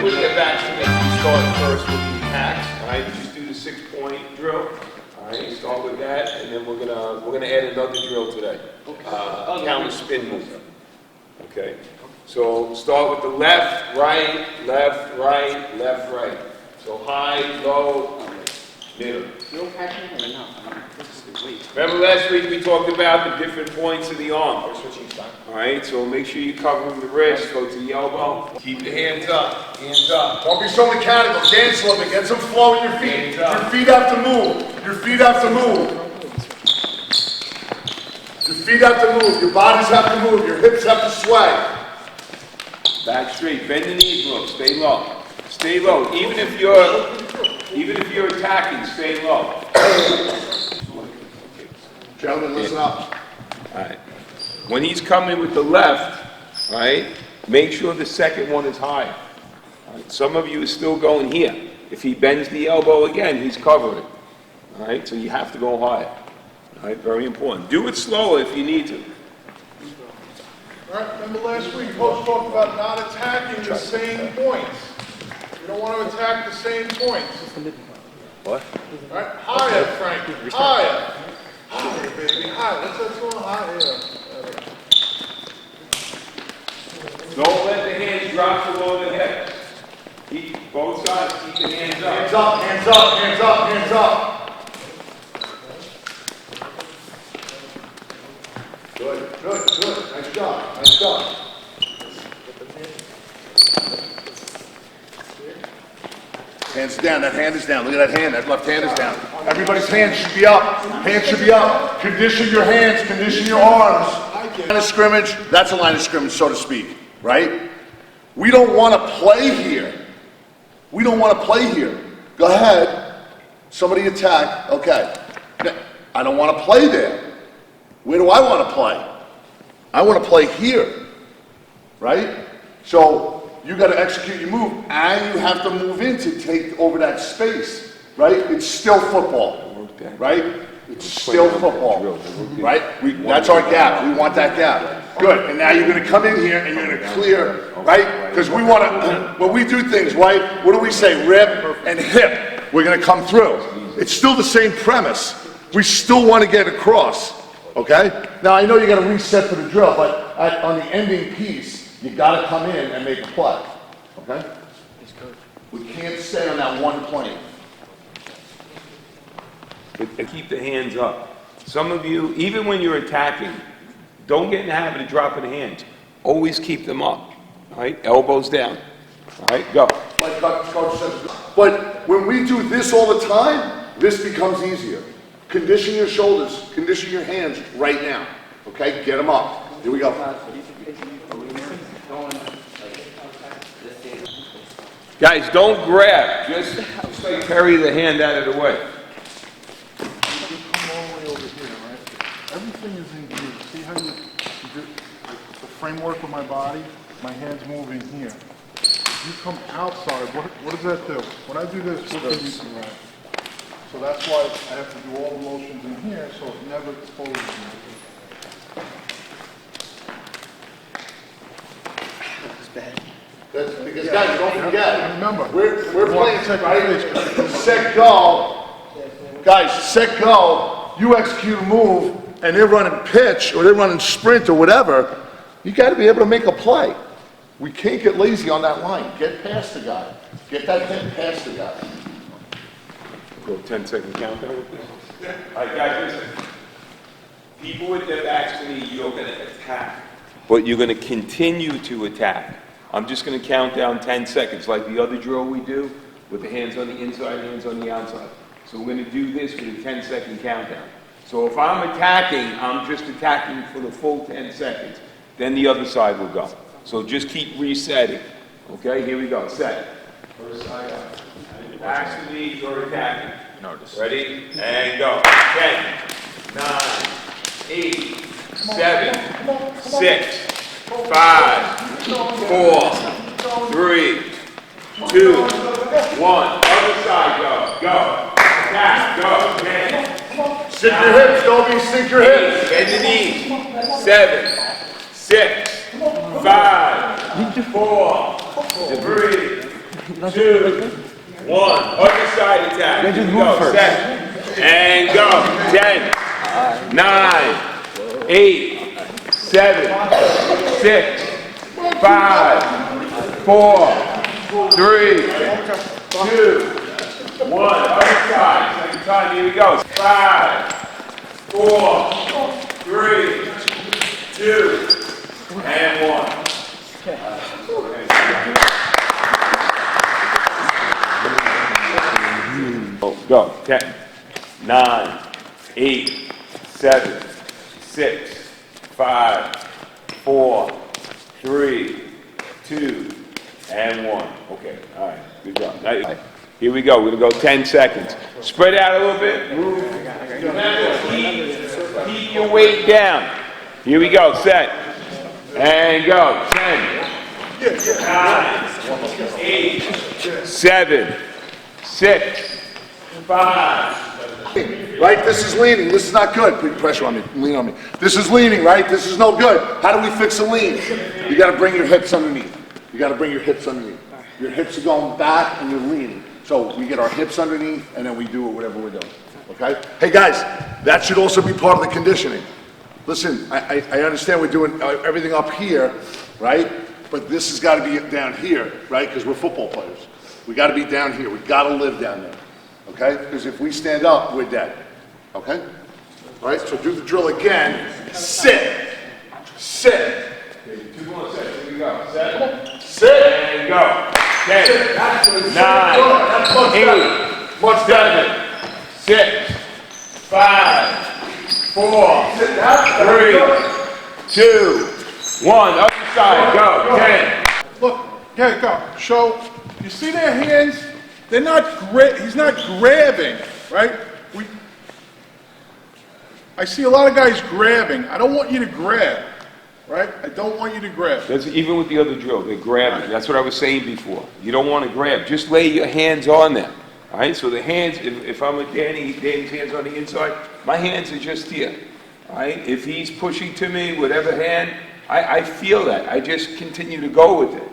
we'll get back to it. We start first with the attacks. All right, just do the 6-point drill. All right, start with that, and then we're gonna add another drill today. Counter spin move. Okay. So start with the left, right, left, right, left, right. So high, low, middle. Remember last week we talked about the different points of the arm. All right, so make sure you cover the wrist, go to the elbow. Keep the hands up, hands up. Don't be so mechanical. Dance a little bit. Get some flow in your feet. Your feet have to move. Your feet have to move. Your feet have to move. Your bodies have to move. Your hips have to sway. Back straight. Bend the knees low. Stay low. Stay low. Even if you're attacking, stay low. Gentlemen, listen up. All right. When he's coming with the left, right, make sure the second one is high. All right. Some of you are still going here. If he bends the elbow again, he's covering. All right, so you have to go higher. All right, very important. Do it slower if you need to. All right, remember last week, Coach talked about not attacking the same points. You don't want to attack the same points. What? All right, higher, Frankie, higher. Higher, baby, higher. What's that song? Higher. Don't let the hands drop below the hips. Keep both sides, keep the hands up. Hands up, hands up, hands up, hands up. Good, good, good. Nice job, nice job. Hands down, that hand is down. Look at that hand, that left hand is down. Everybody's hands should be up. Hands should be up. Condition your hands, condition your arms. Line of scrimmage, that's a line of scrimmage, so to speak, right? We don't want to play here. We don't want to play here. Go ahead. Somebody attack. Okay. I don't want to play there. Where do I want to play? I want to play here. Right? So you got to execute your move, and you have to move in to take over that space. Right? It's still football. Right? It's still football. Right? That's our gap. We want that gap. Good. And now you're going to come in here and you're going to clear, right? Because we want to, when we do things, right? What do we say? Rip and hip. We're going to come through. It's still the same premise. We still want to get across. Okay? Now I know you got to reset for the drill, but on the ending piece, you got to come in and make a play. Okay? We can't stay on that one plane. And keep the hands up. Some of you, even when you're attacking, don't get in the habit of dropping the hands. Always keep them up. All right? Elbows down. All right? Go. Like Coach said. But when we do this all the time, this becomes easier. Condition your shoulders. Condition your hands right now. Okay? Get them up. Here we go. Guys, don't grab. Just like carry the hand out of the way. Everything is in view. See how you do the framework of my body? My hand's moving here. You come outside, what does that do? When I do this, what can you see? Right? So that's why I have to do all the motions in here, so it never exposes me. That's bad. That's because guys, don't forget. Remember, We're playing, right? Set go. Guys, set go. You execute a move, and they're running pitch, or they're running sprint, or whatever. You got to be able to make a play. We can't get lazy on that line. Get past the guy. Get that thing past the guy. Go 10-second countdown with this. All right, guys, listen. People with their backs to me, you're going to attack. But you're going to continue to attack. I'm just going to count down 10 seconds, like the other drill we do, with the hands on the inside, hands on the outside. So we're going to do this with a 10-second countdown. So if I'm attacking, I'm just attacking for the full 10 seconds. Then the other side will go. So just keep resetting. Okay, here we go. Set. First side up. Backs to me, you're attacking. Ready? And go. 10, 9, 8, 7, 6, 5, 4, 3, 2, 1. Other side, go. Go. Attack, go. 10. Sink your hips, Dobie, sink your hips. Bend the knees. 7, 6, 5, 4, 3, 2, 1. Other side attack. Then just Here we move go. first. Set. And go. 10, 9, 8, 7, 6, 5, 4, 3, 2, 1. Other side. Second time. Here we go. 5, 4, 3, 2, and 1. Go. 10, 9, 8, 7, 6, 5, 4, 3, 2, and 1. Okay, all right, good job. Now, here we go. We're gonna go 10 seconds. Spread out a little bit. Move. Remember, keep your weight down. Here we go. Set. And go. 10, 9, 8, 7, 6, 5. Right, this is leaning, this is not good. Put pressure on me, lean on me. This is leaning, right? This is no good. How do we fix a lean? You gotta bring your hips underneath. You gotta bring your hips underneath. Your hips are going back and you're leaning. So we get our hips underneath and then we do whatever we're doing, okay? Hey guys, that should also be part of the conditioning. Listen, I understand we're doing everything up here, right? But this has gotta be down here, right? Because we're football players. We gotta be down here, we gotta live down there, okay? Because if we stand up, we're dead, okay? All right, so do the drill again. Sit, sit. Okay, 2 more sets. Here we go. Set. Sit. And go. 10, 9, 8, Much 7, 6, 5, 4, 3, 2, 1. Other side. Go. 10. Look, here, go. Show. You see their hands? They're not he's not grabbing, right? I see a lot of guys grabbing. I don't want you to grab, right? I don't want you to grab. That's even with the other drill. They're grabbing. That's what I was saying before. You don't want to grab. Just lay your hands on them. All right? So the hands, if I'm with Danny's hands on the inside, my hands are just here. All right? If he's pushing to me, whatever hand, I feel that. I just continue to go with it.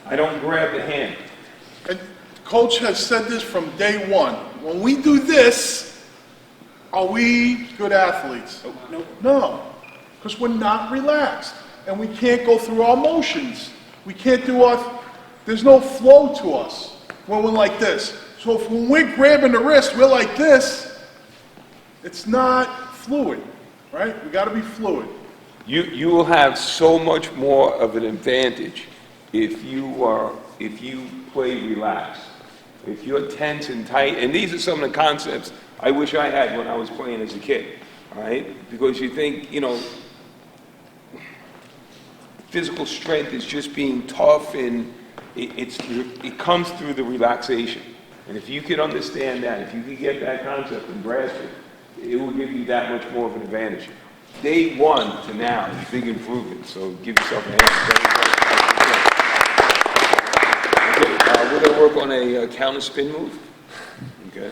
I don't grab the hand. And Coach has said this from day one. When we do this, are we good athletes? No, because we're not relaxed. And we can't go through our motions. We can't do there's no flow to us when we're like this. So when we're grabbing the wrist, we're like this, it's not fluid, right? We gotta be fluid. You will have so much more of an advantage if you play relaxed. If you're tense and tight, and these are some of the concepts I wish I had when I was playing as a kid, all right? Because you think, physical strength is just being tough, and it comes through the relaxation. And if you could understand that, if you could get that concept and grasp it, it will give you that much more of an advantage. Day 1 to now is big improvement, so give yourself a hand. Okay, we're going to work on a counter spin move. Okay.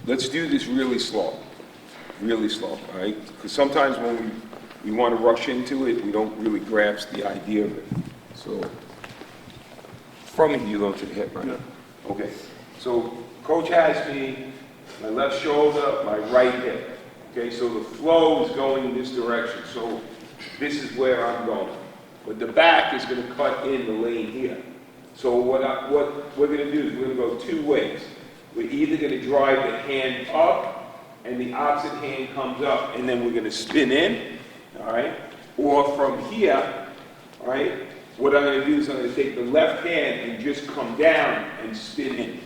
Let's do this really slow, all right? Because sometimes when we want to rush into it, we don't really grasp the idea of it. So, from here, you go to the hip, right? Yeah. Okay. So, Coach has me, my left shoulder, my right hip. Okay, so the flow is going in this direction. So, this is where I'm going. But the back is going to cut in the lane here. So what we're going to do is we're going to go 2 ways. We're either going to drive the hand up and the opposite hand comes up, and then we're going to spin in, all right? Or from here, all right, what I'm going to do is I'm going to take the left hand and just come down and spin in.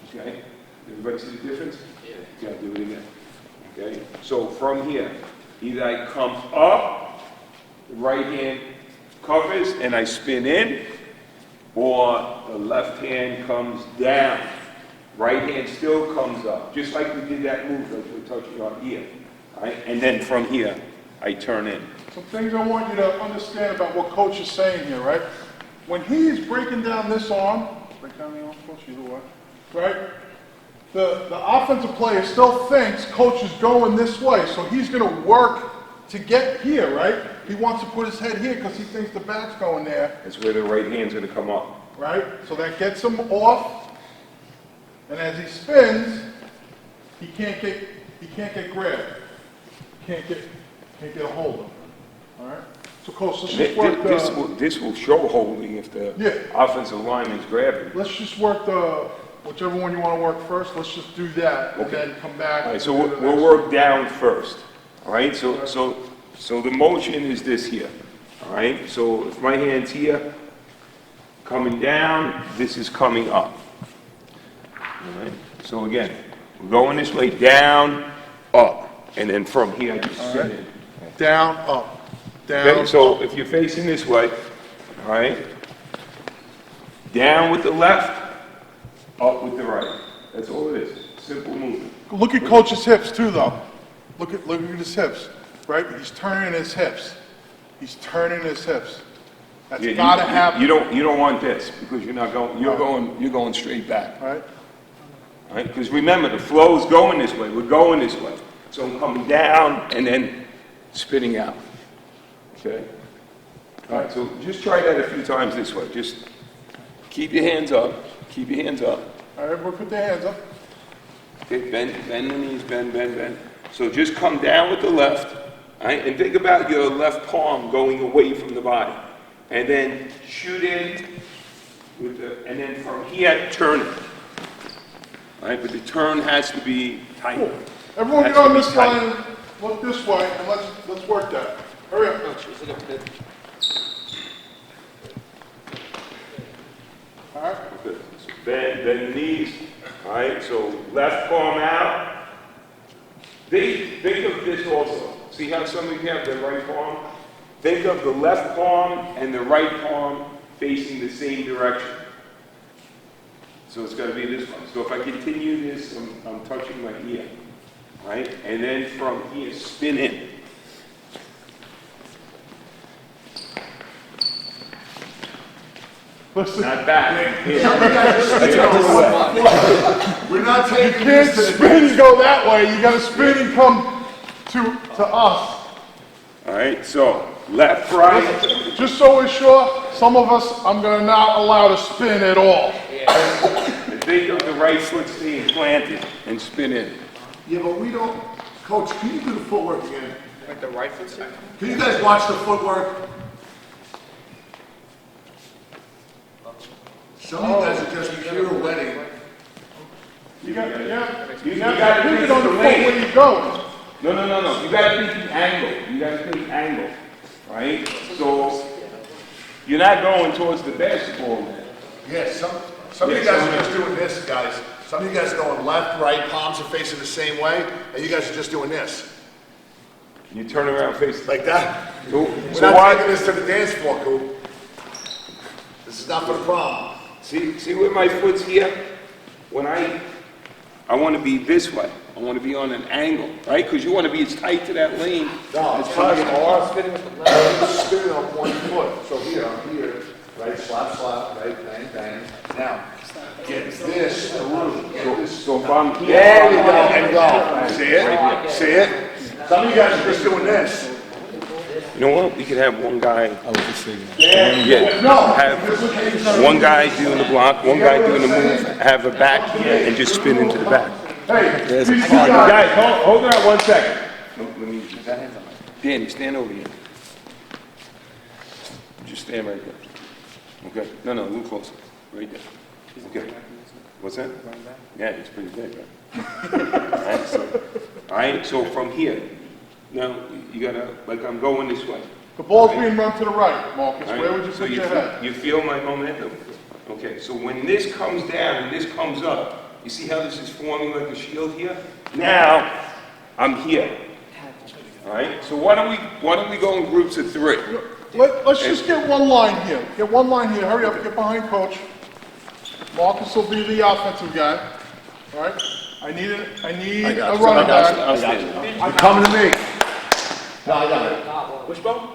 Okay? Everybody see the difference? Yeah. Okay, do it again. Okay? So from here, either I come up, the right hand covers, and I spin in, or the left hand comes down. Right hand still comes up, just like we did that move that we're touching on here. All right? And then from here, I turn in. Some things I want you to understand about what Coach is saying here, right? When he's breaking down this arm, break down the arm, Coach, either way, right? The offensive player still thinks Coach is going this way, so he's going to work to get here, right? He wants to put his head here because he thinks the back's going there, That's where the right hand's gonna come up. right? So that gets him off, and as he spins, he can't get grabbed. Can't get a hold of him. All right? So coach, let's just work This will show holding if the Yeah. offensive lineman's grabbing. let's just work whichever one you want to work first, let's just do that, and then come back. All right, so and do the we'll next work down first, all right? So the motion is this here, all right? So if my hand's here, coming down, this is coming up. All right? So again, we're going this way, down, up, and then from here, I just sit in. Down, up, down. Okay, so if you're facing this way, all right? Down with the left, up with the right. That's all it is. Simple movement. Look at Coach's hips too, though. Look at his hips, right? He's turning his hips. He's turning his hips. That's Yeah, gotta happen. You don't want this because you're going straight back. Right? All right? Because remember, the flow's going this way. We're going this way. So I'm coming down and then spitting out. Okay? All right, so just try that a few times this way. Just keep your hands up. Keep your hands up. All right, everyone put their hands up. Okay, bend the knees, bend. So just come down with the left, all right? And think about your left palm going away from the body. And then shoot in with and then from here, turn it. All right, but the turn has to be tight. Cool. Everyone Has get to on be this tight. line, look this way, and let's work that. Hurry up, Coach. All right? Good. So bend the knees. All right, so left palm out. Think of this also. See how some of you have their right palm? Think of the left palm and the right palm facing the same direction. So it's going to be this one. So if I continue this, I'm touching my ear. Right? And then from here, spin in. Listen, Not back. Here. We're not you taking can't this to the spin and go that way. You gotta spin and come to us. All right, so left, right. Just so we're sure, some of us, I'm gonna not allow to spin at all. And think of the right foot staying planted and spin in. Yeah, but we don't, Coach, can you do the footwork again? Like the right foot side? Can you guys watch the footwork? Some of you guys are just pure wedding. You got to You pivot gotta on the think foot the where lane. you're going. No. You gotta think the angle. You gotta think angle. Right? So you're not going towards the basketball net. Yes, some of you guys are just doing this, guys. Some of you guys are going left, right, palms are facing the same way, and you guys are just doing this. You turn around face Like that. So We're not why? taking this to the dance floor, Coop. This is not for the prom. See where my foot's here? When I want to be this way. I want to be on an angle, right? Because you want to be as tight to that lane. No, it's possible. Spinning with the left. Spinning on one foot. So here, I'm here, right, slap, right, bang, bang. Now, get this through. Get this. So if I'm here, There you go, and go. See it? See it? Some of you guys are just doing this. you know what? We could have one guy. Yeah. No. Have one guy doing the block, one guy doing the move, have a back here, and just spin into the back. Hey, There's these a guys. Guys, hold on 1 second. Let me Danny, stand over here. Just stand right there. Okay? No, a little closer. Right there. Okay. What's that? Yeah, it's pretty big, right? All right, so from here, now you gotta, like I'm going this way. The ball's being run to the right, Marcus. All Where right? would you So put your head? you feel my momentum? Okay, so when this comes down and this comes up, you see how this is forming like a shield here? Now, I'm here. All right, so why don't we go in groups of 3? Let's just get one line here. Get one line here. Hurry up, get behind coach. Marcus will be the offensive guy. All right? I need a running back. I'll stand. You're coming to me. No, I got it. Wishbone?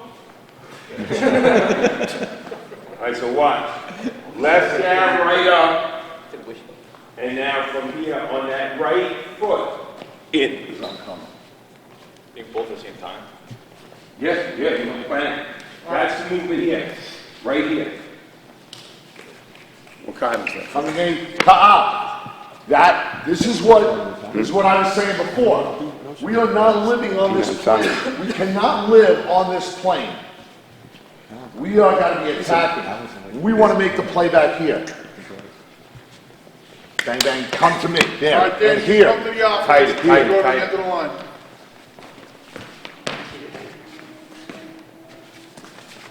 All right, so watch. Left down, right up. And now from here, on that right foot, in. Think both at the same time? Yes, yeah, you know, plan. That's the movement here, right here. What kind is that? Coming in, ka'a. This is what I was saying before. We are not living on this plane. We cannot live on this plane. We are gotta be attacking. We wanna make the play back here. Bang, bang, come to me, there, All right, Dan, and here. come to the office. Tight it, tight it, Go to tight the it. end of the line.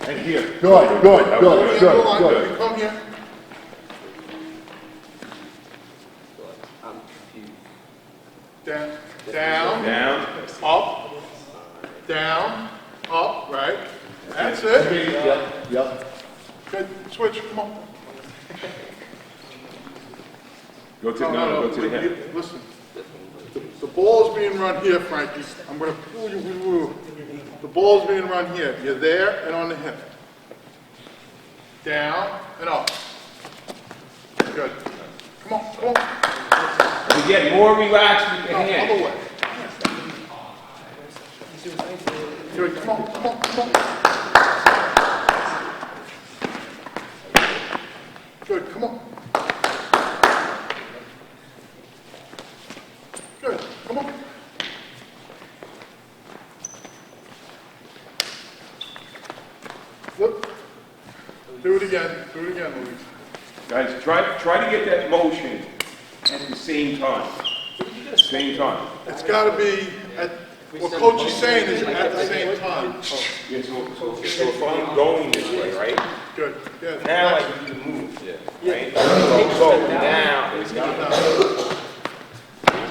And here, good, good, Go to the end of the good, line. good. You come here. Down, down, Down. up, down, up, right? That's it. Yep. Good, switch, come on. Go to, no, go to the hip. Listen, the ball is being run here, Frankie. I'm gonna pull you, the ball is being run here. You're there and on the hip. Down and up. Good. Come on, come on. You get more relaxed with the No, hand. other way. Good, come on, come on, come on. Good, come on. Good, come on. Flip. Do it again, Louise. Guys, try to get that motion at the same time. Same time. It's gotta be, what coach is saying is at the same time. Yeah, so if I'm going this way, right? Good, yeah. Now I can do the move. Right? So now it's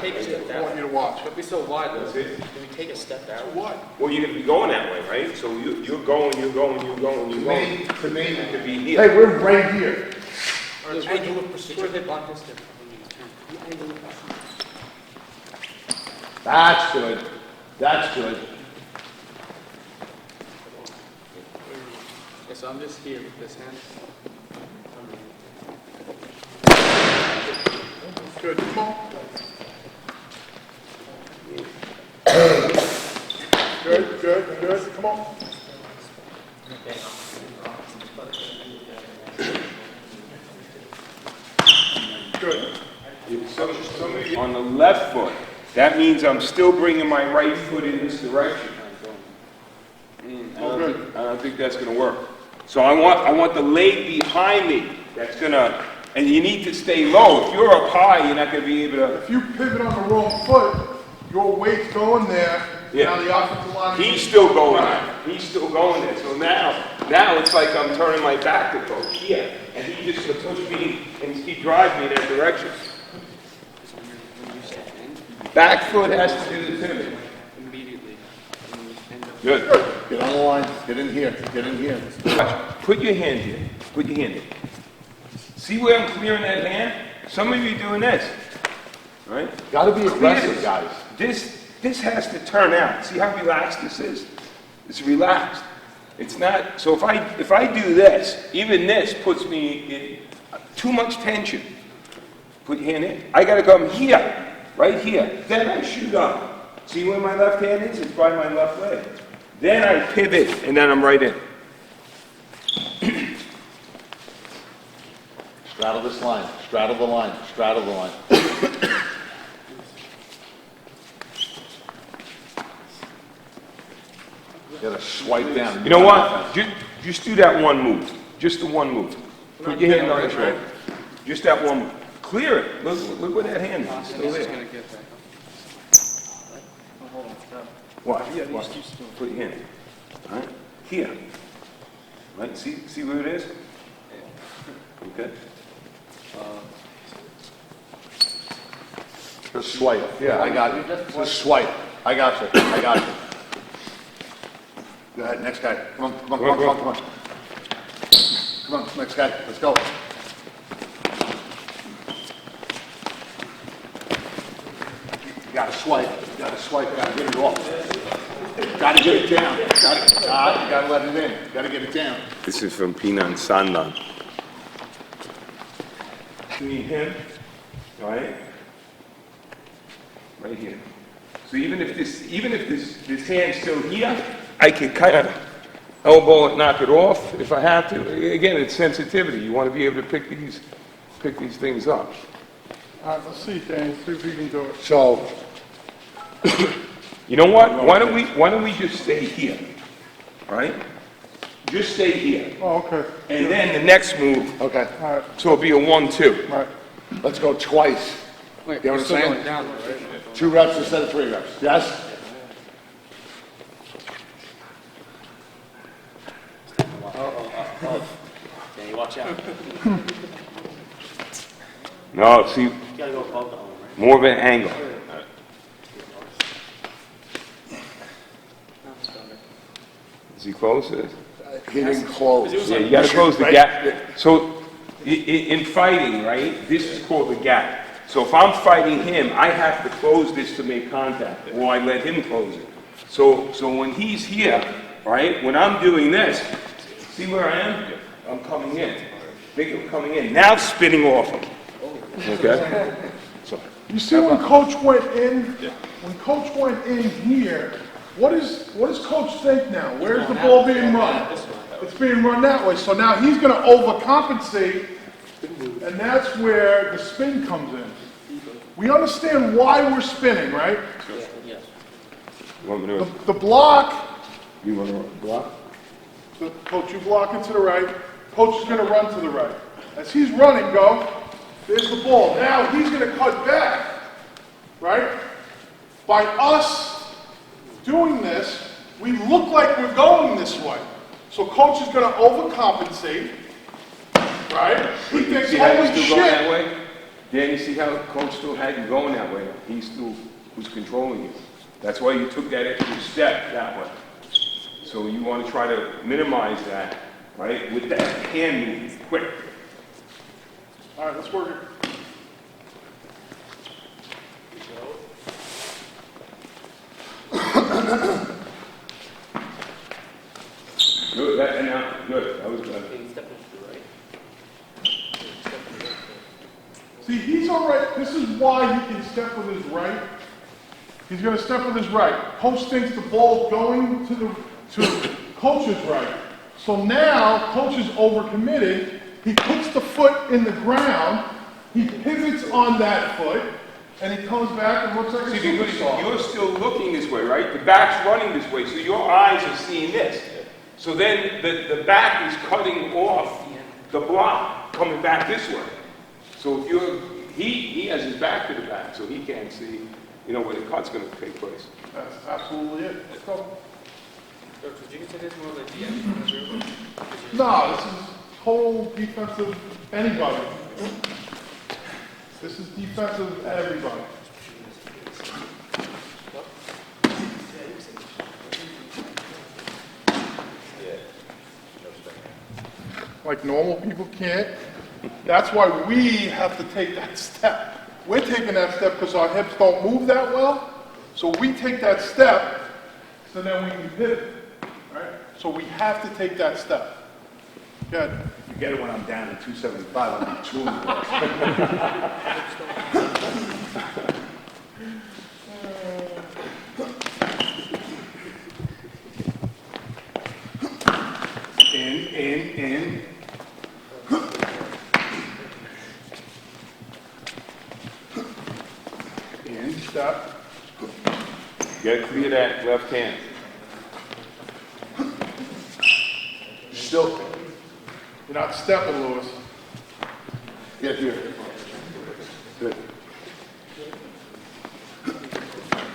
Take a step I want down. you to watch. Don't be so wide, though. That's it. Can we take a step down? What? Well, you're gonna be going that way, right? So you're going. To me, It could be hey, here. we're right here. Your angle of precision. Get your hip on this step. Your angle of precision. That's good. That's good. Okay, so I'm just here with this hand. Good, come on. Good, come on. Good. On the left foot, that means I'm still bringing my right foot in this direction. I don't think that's gonna work. So I want the leg behind me. That's gonna, and you need to stay low. If you're up high, you're not gonna be able to. If you pivot on the wrong foot, your weight's going there. Yeah. Now the offensive line. He's still going there. He's still going there. So now it's like I'm turning my back to coach. Yeah. And he just gonna push me and keep driving me in that direction. Back foot has to do the pivot. Immediately. Good. Get on the line. Get in here. Get in here. Put your hand here. Put your hand here. See where I'm clearing that hand? Some of you are doing this. Right? Gotta be aggressive, guys. This has to turn out. See how relaxed this is? It's relaxed. It's not, so if I do this, even this puts me in too much tension. Put your hand in. I gotta come here, right here. Then I shoot up. See where my left hand is? It's by my left leg. Then I pivot, and then I'm right in. Straddle this line. Straddle the line. Straddle the line. You gotta swipe down. You know what? Just do that one move. Just the one move. Put your hand on the shoulder. Just that one move. Clear it. Look where that hand is. It's still there. Get back up. Watch. Watch. Put your hand. All right? Here. Right? See where it is? Okay. Just swipe. Yeah, I got you. Just swipe. I got you. I got you. Go ahead, next guy. Come on. Come on, next guy. Let's go. You gotta swipe. Gotta get it off. Gotta get it down. You gotta let it in. Gotta get it down. This is from Pinan Sandan. See him? All right? Right here. So even if this hand's still here, I could kind of elbow it, knock it off if I have to. Again, it's sensitivity. You want to be able to pick these things up. All right, let's see, Danny, see if you can do it. So, You know what? Why don't we just stay here, right? Just stay here. Oh, okay. And then the next move, okay, All right, so it'll be a 1-2. right. let's go twice. Wait, You know we're what still I'm going saying? down, right? 2 reps instead of 3 reps, yes? Danny, watch out. No, see, You gotta go above the arm, right? more of an angle. Is he close? He didn't close. Yeah, you gotta close the gap. So, in fighting, right, this is called the gap. So if I'm fighting him, I have to close this to make contact, or I let him close it. So when he's here, right, when I'm doing this, see where I am? I'm coming in. Think of coming in. Now spinning off him. Okay? So, You see when Coach went in, when Coach went in here, what does Coach think now? Where's the ball being run? It's being run that way. So now he's gonna overcompensate, and that's where the spin comes in. We understand why we're spinning, right? Yes. you want me to, The block, you want to block? Coach, you block it to the right. Coach is gonna run to the right. As he's running, go. There's the ball. Now he's gonna cut back, right? By us doing this, we look like we're going this way. So coach is gonna overcompensate, right? He thinks, See how holy he's still going that shit. way? Dan, you see how coach still had you going that way? He's still who's controlling you. That's why you took that extra step that way. So you want to try to minimize that, right, with that hand move, quick. All right, let's work it. Good, that, and now, good, that was good. Danny, step into the right. See, he's all right. This is why he can step with his right. He's gonna step with his right. Coach thinks the ball's going to coach's right. So now, coach is overcommitted. He puts the foot in the ground. He pivots on that foot, and he comes back and looks like a See, because superstar. you're still looking this way, right? The back's running this way, so your eyes are seeing this. So then the back is cutting off the block, coming back this way. So if you're, he has his back to the back, so he can't see, you know, where the cut's gonna take place. That's absolutely it. Let's go. Coach, would you consider this more like the No, this is whole defensive anybody. This is defensive everybody. Like normal people can't. That's why we have to take that step. We're taking that step because our hips don't move that well. So we take that step, so then we can pivot, right? So we have to take that step. Good. Forget it when I'm down at 275, I'll be chewing. In. In, step. You gotta clear that left hand. Still, You're not stepping, Lewis. get here. Good.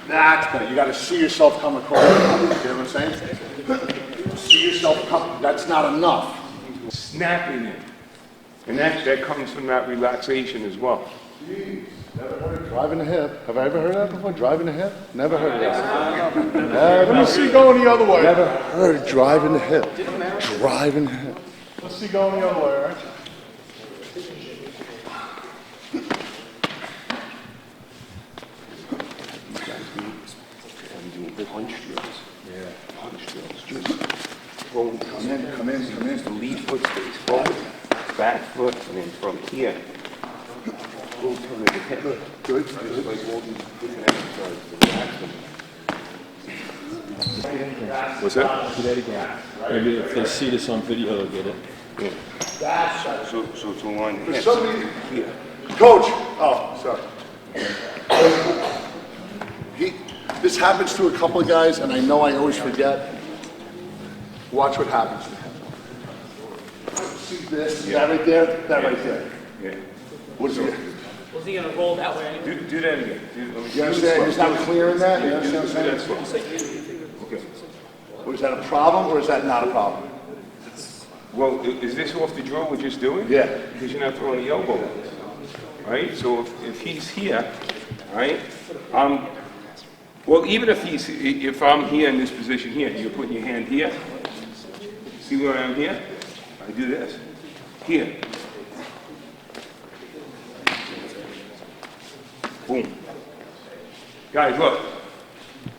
That's better. You gotta see yourself come across. You know what I'm saying? See yourself come, that's not enough. Snapping it. And that comes from that relaxation as well. Jeez, never heard of driving the hip. Have I ever heard of that before? Driving the hip? Never heard of that. Let me see going the other way. Never heard of driving the hip. Driving the hip. Let's see going the other way, all right? I'm doing punch drills. Yeah. Punch drills. Just throwing, Come in. The lead foot stays forward, back foot, and then from here, go turn the head. Good. Just like all these different exercises to relax them. What's that? Do that again. Maybe if they see this on video, they'll get it. Yeah. So to align the hips. Somebody, Here. Coach, oh, sorry. This happens to a couple of guys, and I know I always forget. Watch what happens to him. See this, that right there, that right there. Yeah. What is it? Was he gonna roll that way anyway? Do that again. You understand, he's not clearing that, you Do understand what I'm that saying? slow. Okay. Or is that a problem, or is that not a problem? Well, is this off the drill we're just doing? Yeah. Because you're not throwing the elbow. Right? So if he's here, right, well, even if I'm here in this position here, you're putting your hand here. See where I'm here? I do this. Here. Boom. Guys, look.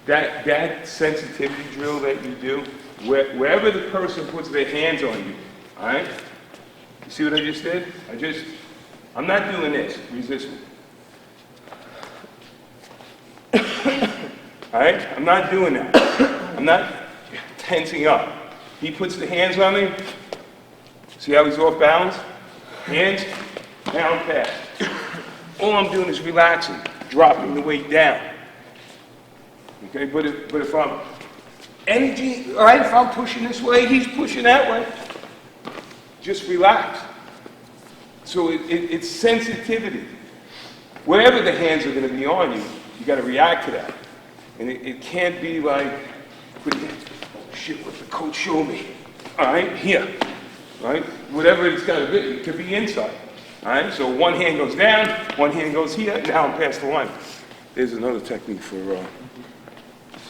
That sensitivity drill that you do, wherever the person puts their hands on you, all right? You see what I just did? I'm not doing this. Resist me. All right? I'm not doing that. I'm not tensing up. He puts the hands on me. See how he's off balance? Hands, down, pass. All I'm doing is relaxing, dropping the weight down. Okay, but if I'm energy, all right, if I'm pushing this way, he's pushing that way. Just relax. So it's sensitivity. Wherever the hands are going to be on you, you got to react to that. And it can't be like, oh shit, what the coach showed me. All right, here. All right, whatever it's got to be, it could be inside. All right, so one hand goes down, one hand goes here, now I'm past the line. There's another technique for,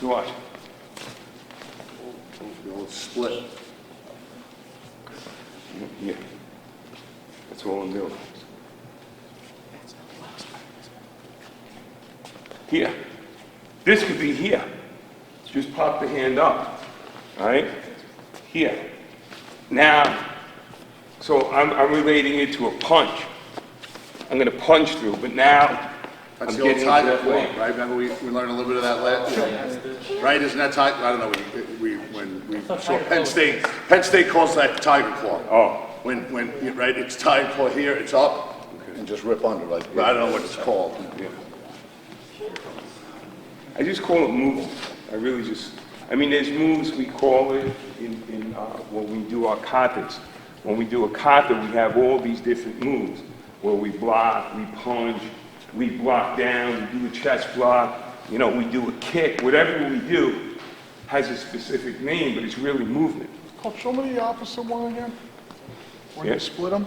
so watch. The old split. Yeah. That's all I'm doing. Here. This could be here. Just pop the hand up. All right? Here. Now, so I'm relating it to a punch. I'm going to punch through, but now That's I'm the old getting tiger into that claw, way. right? Remember we learned a little bit of that last, right? Isn't that tiger? I don't know, when we saw Penn State calls that tiger claw. Oh. When, right, it's tiger claw here, it's up, and just rip under, like, I don't know what it's called. Yeah. I just call it movement. I mean, there's moves we call it when we do our katas. When we do a kata, we have all these different moves where we block, we punch, we block down, we do a chest block, we do a kick. Whatever we do has a specific name, but it's really movement. Coach, show me the opposite one again. When Yeah. you split them.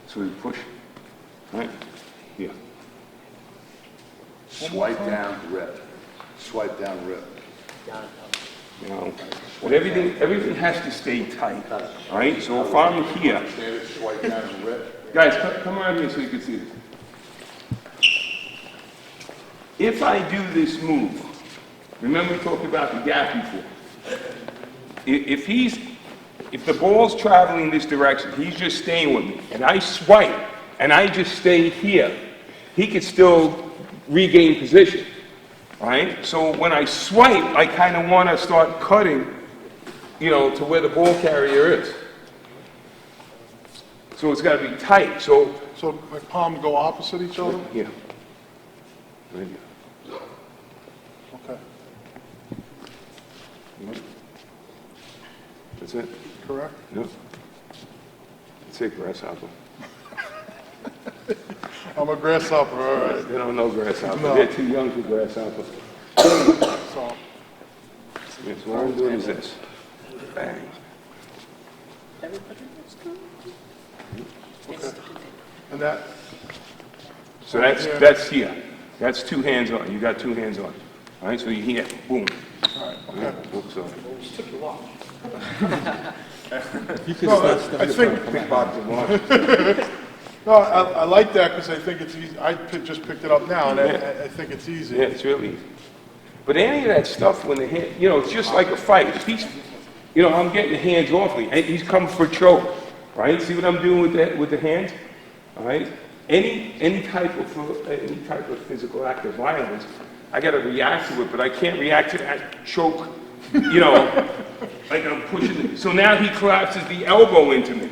So we push, right? Here. Swipe down, rip. Swipe down, rip. But everything has to stay tight, all right? So if I'm here, Stand it, swipe down and rip. guys, come around here so you can see this. If I do this move, remember we talked about the gap before. If the ball's traveling this direction, he's just staying with me, and I swipe, and I just stay here, he could still regain position, right? So when I swipe, I kind of want to start cutting, to where the ball carrier is. So it's got to be tight. So My palms go opposite each other? here. Right here. Okay, That's it. correct? No. It's a grasshopper. I'm a grasshopper, all right. They don't know grasshopper. No. They're too young for grasshopper. So, Yeah, so all I'm doing is this. Bang. and that, So that's here. That's two hands on. You got two hands on. All right, so you here. Boom. all right, okay. Oops, sorry. You can No, start I think, Kickboxing watch. no, I like that because I think it's easy. Just picked it up now and I think it's easy. Yeah, it's really easy. But any of that stuff when the hand, it's just like a fight. If he's, I'm getting the hands off me, and he's coming for a choke, right? See what I'm doing with the hands, all right? Any type of physical act of violence, I got to react to it, but I can't react to that choke you know, like I'm pushing, so now he collapses the elbow into me,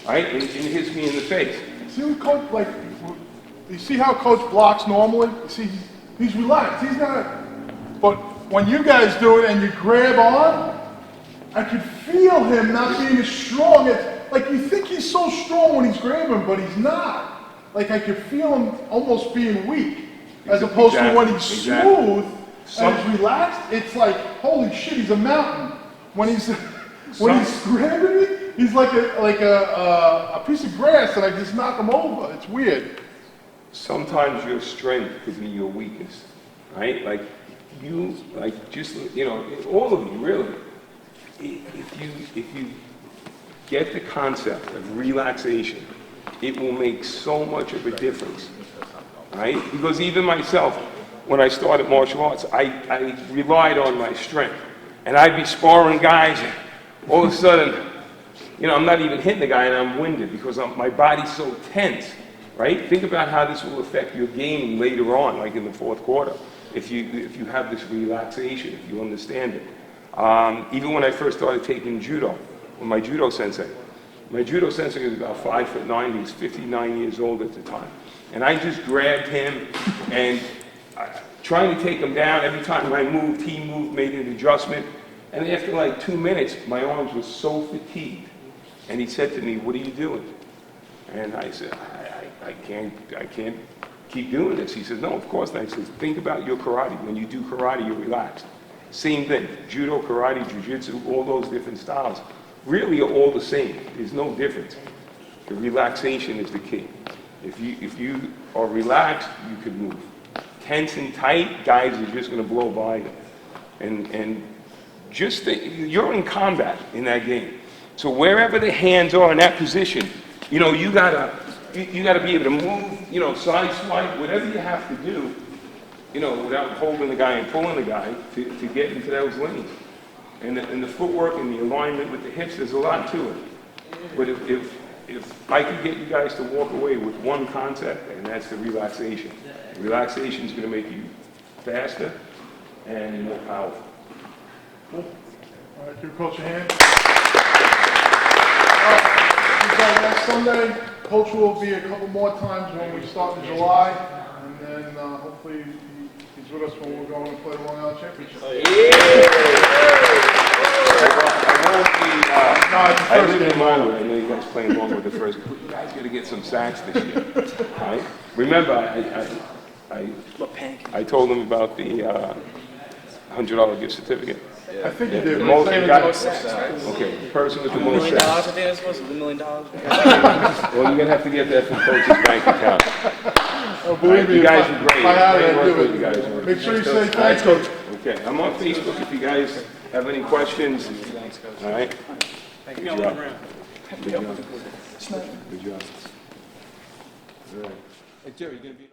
right, and hits me in the face. See what coach, like, you see how coach blocks normally? You see, he's relaxed, he's not, but when you guys do it and you grab on, I could feel him not being as strong. It's like you think he's so strong when he's grabbing, but he's not. Like I could feel him almost being weak, as opposed to when he's smooth and he's relaxed. It's like holy shit, he's a mountain. When he's grabbing me, he's like a piece of grass, and I just knock him over. It's weird. Sometimes your strength could be your weakness, right? Like you, like just you know, all of you really. If you get the concept of relaxation, it will make so much of a difference, right? Because even myself, when I started martial arts, I relied on my strength. And I'd be sparring guys, and all of a sudden, you know, I'm not even hitting the guy and I'm winded because my body's so tense, right? Think about how this will affect your gaming later on, like in the fourth quarter, if you have this relaxation, if you understand it. Even when I first started taking judo, with my judo sensei was about 5'9", he's 59 years old at the time. And I just grabbed him and trying to take him down. Every time I moved, he moved, made an adjustment. And after like 2 minutes, my arms were so fatigued. And he said to me, "What are you doing?" And I said, I can't keep doing this. He said, "No, of course not." He says, "Think about your karate. When you do karate, you're relaxed." Same thing, judo, karate, jiu-jitsu, all those different styles really are all the same. There's no difference. The relaxation is the key. If you are relaxed, you can move. Tense and tight, guys are just going to blow by you. And just think, you're in combat in that game. So wherever the hands are in that position, you know, you gotta be able to move, you know, side swipe, whatever you have to do, you know, without holding the guy and pulling the guy to get into those lanes. And the footwork and the alignment with the hips, there's a lot to it. But if I could get you guys to walk away with one concept, and that's the relaxation. Relaxation is going to make you faster and more powerful. Cool. All right, give Coach a hand. Next Sunday, Coach will be a couple more times when we start in July, and then hopefully he's with us when we're going to play the Long Island Championship. I live in Monterey. I know you guys playing along with the first. You guys got to get some sacks this year, right? Remember, I told them about the $100 gift certificate. I think you did. The most okay, the person with the most sacks. I think that's supposed to be $1 million. Well, you're gonna have to get that from Coach's bank account. Oh, believe me, you guys are great. If I had it, I'd Great do work it. you guys are. Make sure you say thanks, Coach. Okay, I'm on Facebook if you guys have any questions. All right. Thank you. Good job. Good job. Good job. All right. Hey, Jerry, you gonna be...